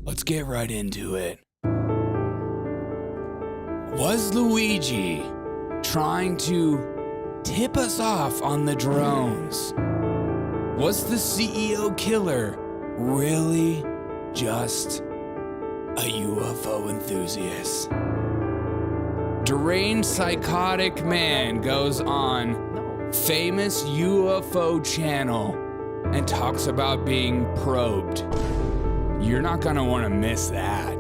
Let's get right into it. Was Luigi trying to tip us off on the drones? Was the CEO killer really just a UFO enthusiast? Deranged psychotic man goes on famous UFO channel and talks about being probed. You're not gonna wanna miss that.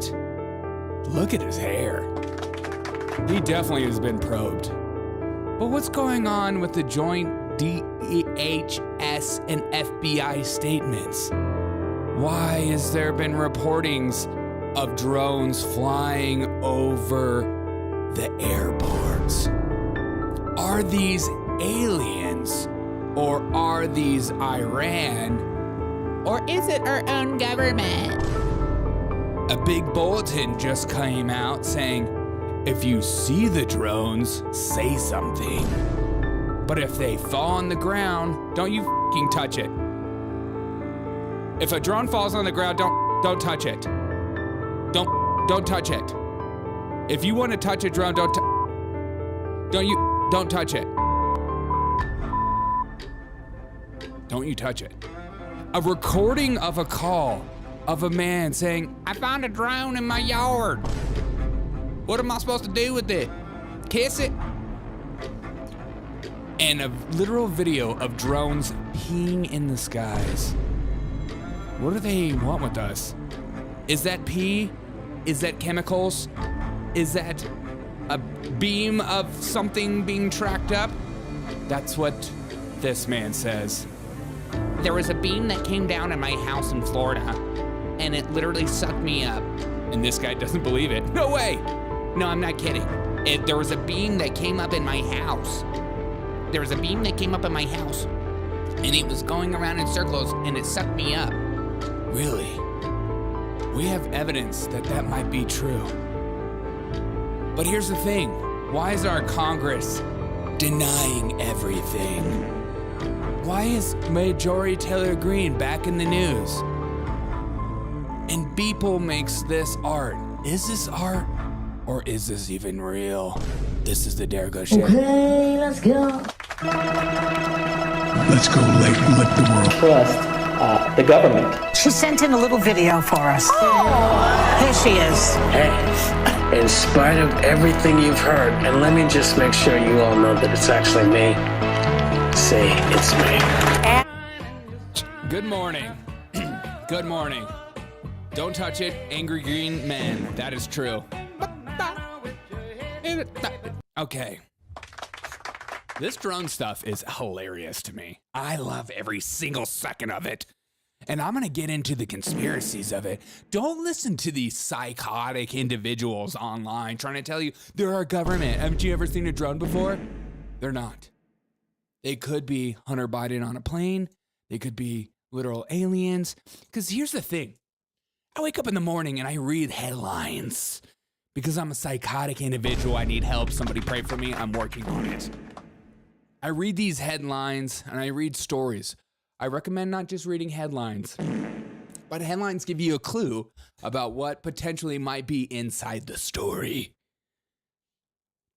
Look at his hair. He definitely has been probed. But what's going on with the joint DHS and FBI statements? Why has there been reportings of drones flying over the airports? Are these aliens, or are these Iran, or is it our own government? A big bulletin just came out saying, if you see the drones, say something. But if they fall on the ground, don't you fucking touch it. If a drone falls on the ground, don't touch it. Don't touch it. If you want to touch a drone, don't touch it. Don't you touch it. A recording of a call of a man saying, I found a drone in my yard. What am I supposed to do with it? Kiss it? And a literal video of drones peeing in the skies. What do they want with us? Is that pee? Is that chemicals? Is that a beam of something being tracked up? That's what this man says. There was a beam that came down in my house in Florida, and it literally sucked me up. And this guy doesn't believe it. No way! No, I'm not kidding. There was a beam that came up in my house. There was a beam that came up in my house, and it was going around in circles, and it sucked me up. Really? We have evidence that that might be true. But here's the thing. Why is our Congress denying everything? Why is Marjorie Taylor Greene back in the news? And Beeple makes this art. Is this art? Or is this even real? This is the Dergo Show. Okay, let's go. Let's go let the world Trust the government. She sent in a little video for us. Oh. Here she is. Hey, in spite of everything you've heard, and let me just make sure you all know that it's actually me. Say it's me. Good morning. Good morning. Don't touch it, angry green man. That is true. Okay. This drone stuff is hilarious to me. I love every single second of it. And I'm going to get into the conspiracies of it. Don't listen to these psychotic individuals online trying to tell you they're our government. Haven't you ever seen a drone before? They're not. They could be Hunter Biden on a plane. They could be literal aliens. Because here's the thing. I wake up in the morning and I read headlines. Because I'm a psychotic individual, I need help. Somebody pray for me. I'm working on it. I read these headlines and I read stories. I recommend not just reading headlines, but headlines give you a clue about what potentially might be inside the story.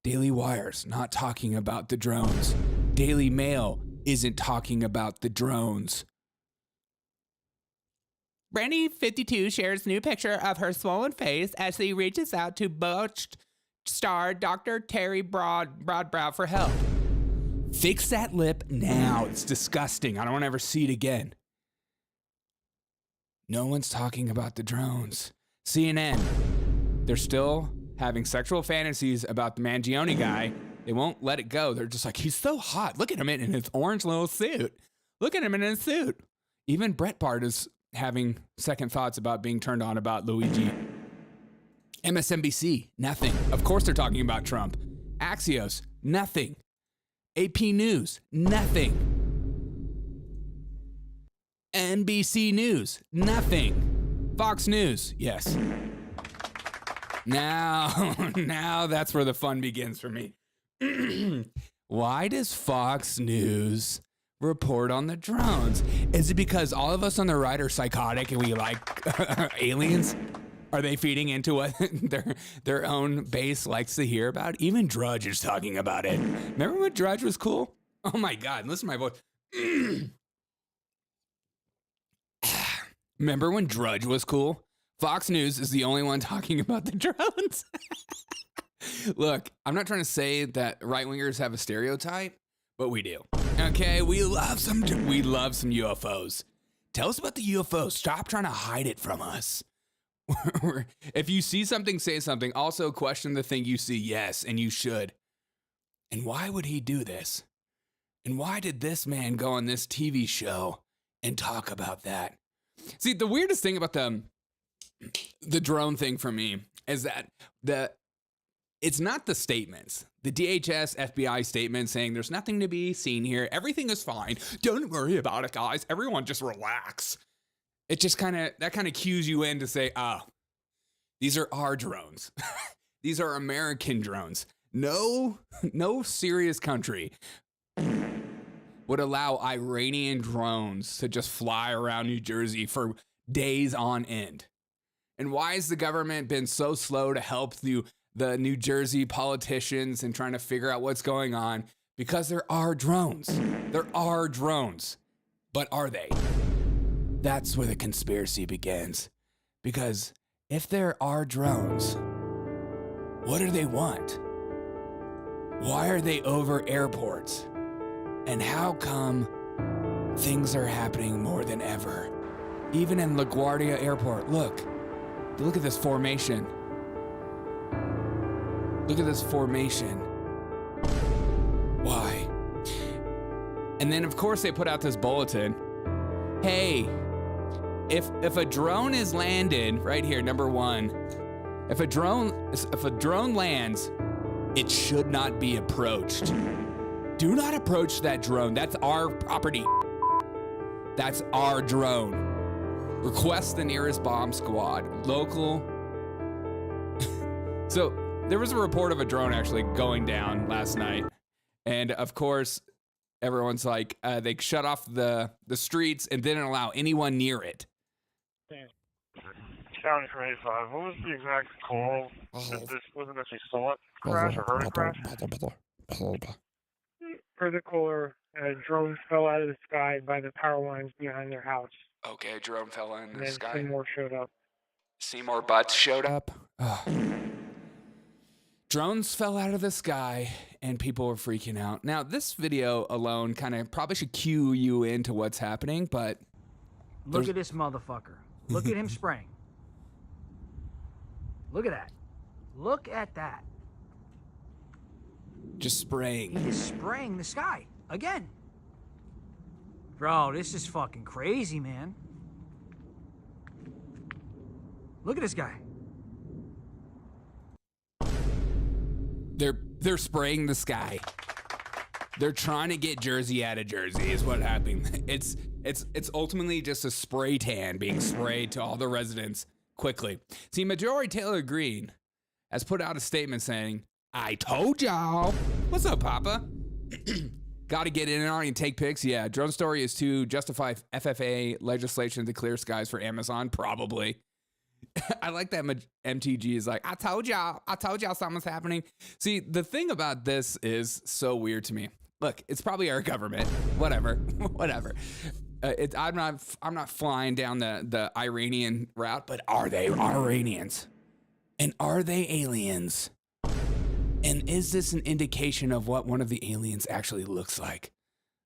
Daily Wire's not talking about the drones. Daily Mail isn't talking about the drones. Brandy 52 shares new picture of her swollen face as she reaches out to botched star Dr. Terry Broadbrow for help. Fix that lip now. It's disgusting. I don't want to ever see it again. No one's talking about the drones. CNN, they're still having sexual fantasies about the Mangione guy. They won't let it go. They're just like, he's so hot. Look at him in his orange little suit. Look at him in his suit. Even Breitbart is having second thoughts about being turned on about Luigi. MSNBC, nothing. Of course they're talking about Trump. Axios, nothing. AP News, nothing. NBC News, nothing. Fox News, yes. Now that's where the fun begins for me. Why does Fox News report on the drones? Is it because all of us on the right are psychotic and we like aliens? Are they feeding into what their own base likes to hear about? Even Drudge is talking about it. Remember when Drudge was cool? Oh my God, listen to my voice. Remember when Drudge was cool? Fox News is the only one talking about the drones. Look, I'm not trying to say that right-wingers have a stereotype, but we do. Okay, we love some UFOs. Tell us about the UFOs. Stop trying to hide it from us. If you see something, say something. Also, question the thing you see, yes, and you should. And why would he do this? And why did this man go on this TV show and talk about that? See, the weirdest thing about the drone thing for me is that it's not the statements. The DHS, FBI statement saying there's nothing to be seen here. Everything is fine. Don't worry about it, guys. Everyone just relax. It just kind of cues you in to say, these are our drones. These are American drones. No serious country would allow Iranian drones to just fly around New Jersey for days on end. And why has the government been so slow to help the New Jersey politicians and trying to figure out what's going on? Because there are drones. There are drones. But are they? That's where the conspiracy begins. Because if there are drones, what do they want? Why are they over airports? And how come things are happening more than ever? Even in LaGuardia Airport, look at this formation. Look at this formation. Why? And then of course they put out this bulletin. Hey, if a drone is landed right here, number 1, if a drone lands, it should not be approached. Do not approach that drone. That's our property. That's our drone. Request the nearest bomb squad. Local. So there was a report of a drone actually going down last night. And of course, everyone's like, they shut off the streets and didn't allow anyone near it. County 85, what was the exact call? This wasn't this a thought crash or heard a crash? For the caller, a drone fell out of the sky by the power lines behind their house. Okay, a drone fell in the And sky. Seymour showed up. Seymour Butts showed up. Drones fell out of the sky and people were freaking out. Now, this video alone kind of probably should cue you into what's happening, but... Look at this motherfucker. Look at him spraying. Look at that. Look at that. Just spraying. He is spraying the sky again. Bro, this is fucking crazy, man. Look at this guy. They're spraying the sky. They're trying to get Jersey out of Jersey is what happened. It's ultimately just a spray tan being sprayed to all the residents quickly. See, Marjorie Taylor Greene has put out a statement saying, I told y'all. What's up, Papa? Got to get in on it and take pics? Yeah, drone story is to justify FFA legislation to clear skies for Amazon? Probably. I like that MTG is like, I told y'all something's happening. See, the thing about this is so weird to me. Look, it's probably our government. Whatever. I'm not flying down the Iranian route, but are they Iranians? And are they aliens? And is this an indication of what one of the aliens actually looks like?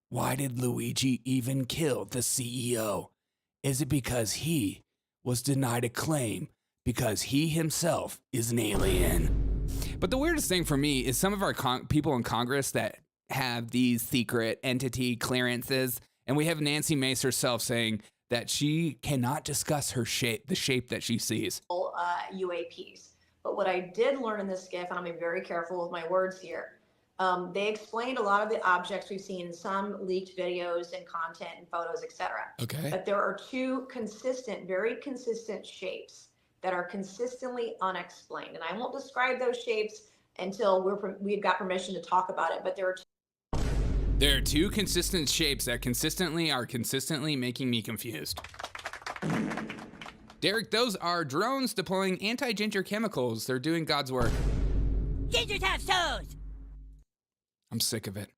Why did Luigi even kill the CEO? Is it because he was denied a claim because he himself is an alien? But the weirdest thing for me is some of our people in Congress that have these secret entity clearances, and we have Nancy Mace herself saying that she cannot discuss the shape that she sees. UAPs. But what I did learn in this GIF, and I'm being very careful with my words here, they explained a lot of the objects we've seen in some leaked videos and content and photos, etc. Okay. But there are two very consistent shapes that are consistently unexplained. And I won't describe those shapes until we've got permission to talk about it. But there are two consistent shapes that are consistently making me confused. Derek, those are drones deploying anti-ginger chemicals. They're doing God's work. Gingers have toes. I'm sick of it.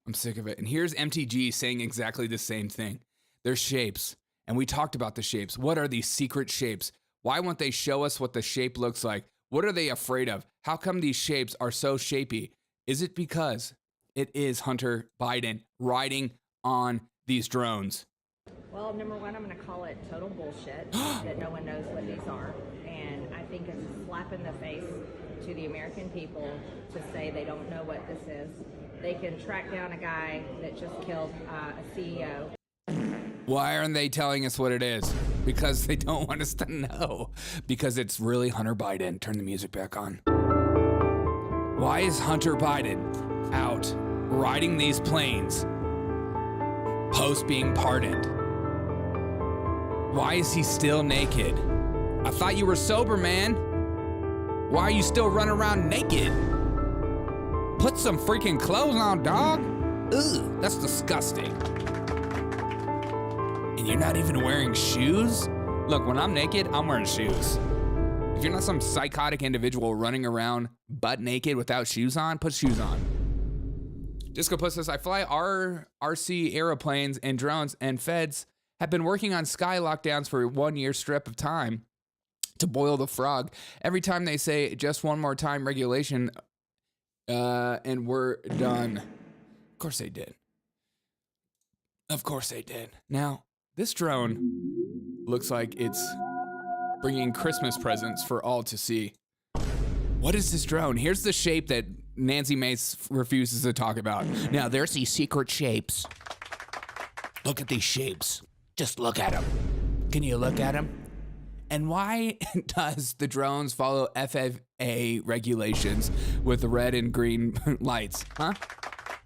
I'm sick of it. And here's MTG saying exactly the same thing. They're shapes. And we talked about the shapes. What are these secret shapes? Why won't they show us what the shape looks like? What are they afraid of? How come these shapes are so shapy? Is it because it is Hunter Biden riding on these drones? Well, number one, I'm going to call it total bullshit that no one knows what these are. And I think it's a slap in the face to the American people to say they don't know what this is. They can track down a guy that just killed a CEO. Why aren't they telling us what it is? Because they don't want us to know. Because it's really Hunter Biden. Turn the music back on. Why is Hunter Biden out riding these planes post being pardoned? Why is he still naked? I thought you were sober, man. Why are you still running around naked? Put some freaking clothes on, dog. Ugh, that's disgusting. And you're not even wearing shoes? Look, when I'm naked, I'm wearing shoes. If you're not some psychotic individual running around butt naked without shoes on, put shoes on. Disco Puss says, I fly RC aeroplanes and drones, and feds have been working on sky lockdowns for a 1 year strip of time to boil the frog. Every time they say just one more time regulation, and we're done. Of course they did. Of course they did. Now, this drone looks like it's bringing Christmas presents for all to see. What is this drone? Here's the shape that Nancy Mace refuses to talk about. Now, there's these secret shapes. Look at these shapes. Just look at them. Can you look at them? And why does the drones follow FAA regulations with the red and green lights? Huh?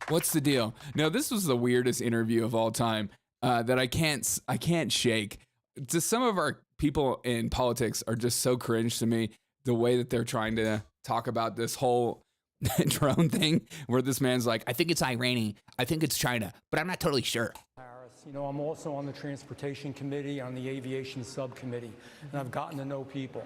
What's the deal? Now, this was the weirdest interview of all time that I can't shake. Just some of our people in politics are just so cringe to me. The way that they're trying to talk about this whole drone thing, where this man's like, I think it's Iranian, I think it's China, but I'm not totally sure. You know, I'm also on the Transportation Committee, on the Aviation Subcommittee, and I've gotten to know people.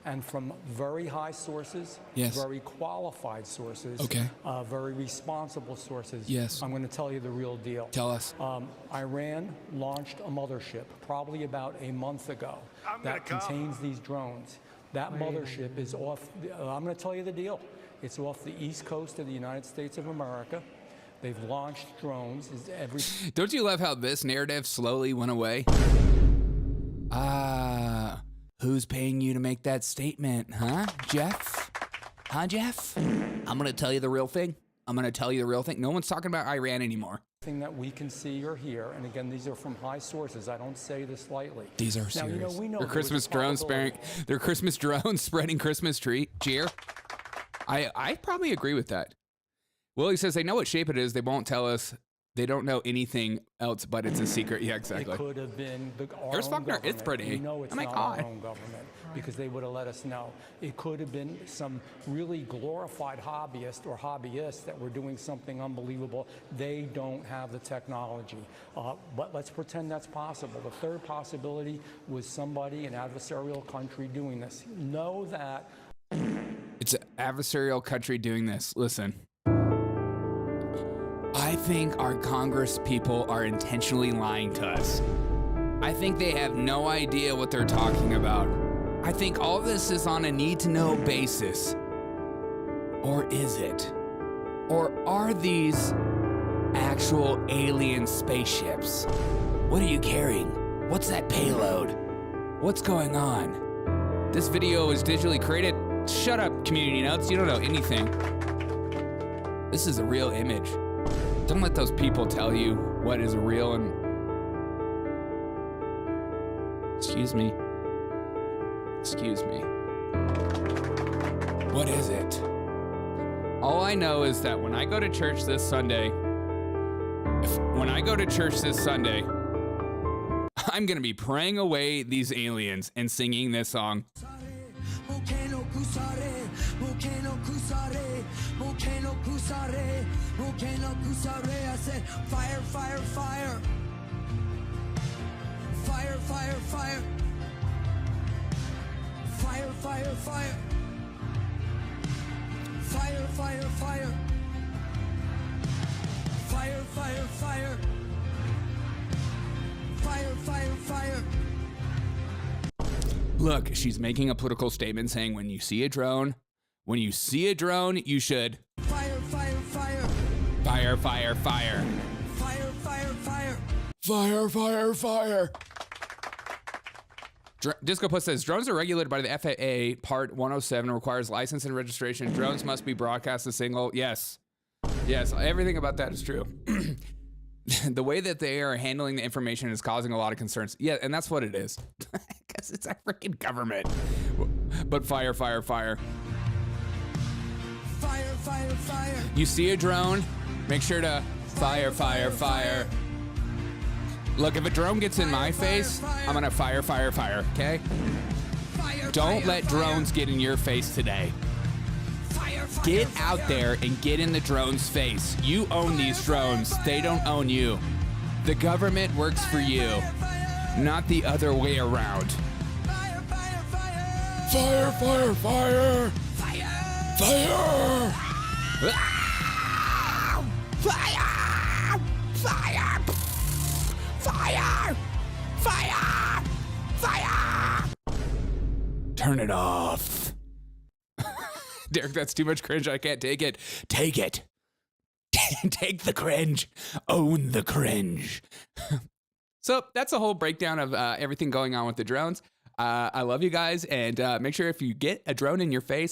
And from very high sources, yes, very qualified sources, okay, very responsible sources, yes, I'm going to tell you the real deal. Tell us. Iran launched a mothership probably about a month ago that contains these drones. That mothership is off, I'm going to tell you the deal. It's off the east coast of the United States of America. They've launched drones. Don't you love how this narrative slowly went away? Who's paying you to make that statement, huh, Jeff? Huh, Jeff? I'm going to tell you the real thing. I'm going to tell you the real thing. No one's talking about Iran anymore. Thing that we can see or hear, and again, these are from high sources. I don't say this lightly. These are serious. Now, you know, we know they're Christmas drones spreading Christmas cheer. I probably agree with that. Willie says they know what shape it is. They won't tell us. They don't know anything else, but it's a secret. Yeah, exactly. It could have been our Here's own Faulkner. government. It's pretty. We know it's oh my not God. our own government because they would have let us know. It could have been some really glorified hobbyist or hobbyists that were doing something unbelievable. They don't have the technology. But let's pretend that's possible. The third possibility was somebody, an adversarial country, doing this. Know that. It's an adversarial country doing this. Listen. I think our Congress people are intentionally lying to us. I think they have no idea what they're talking about. I think all this is on a need-to-know basis. Or is it? Or are these actual alien spaceships? What are you carrying? What's that payload? What's going on? This video is digitally created. Shut up, Community Notes. You don't know anything. This is a real image. Don't let those people tell you what is real and... Excuse me. Excuse me. What is it? All I know is that when I go to church this Sunday, I'm gonna be praying away these aliens and singing this song. I said, fire, fire, fire. Fire, fire, fire. fire, fire. Fire, fire, fire. Fire, fire, fire. Fire, fire, fire. Look, she's making a political statement saying when you see a drone, you should fire, fire, fire. Fire, fire, fire. Fire, fire, fire. Fire, fire, fire. Disco Plus says drones are regulated by the FAA. Part 107 requires license and registration. Drones must be broadcast as single. Yes, everything about that is true. The way that they are handling the information is causing a lot of concerns. Yeah, and that's what it is. Because it's our freaking government. But fire, fire, fire. Fire, fire, fire. You see a drone, make sure to fire, fire, fire. Look, if a drone gets in my face, I'm gonna fire, fire, fire, okay? Don't let drones get in your face today. Get out there and get in the drone's face. You own these drones, they don't own you. The government works for you, not the other way around. Fire, fire, fire. Fire, fire, fire. Fire. Fire. Ah! Fire. Fire. Fire. Fire. Fire. Turn it off. Derek, that's too much cringe. I can't take it. Take it. Take the cringe. Own the cringe. So that's a whole breakdown of everything going on with the drones. I love you guys. And make sure if you get a drone in your face,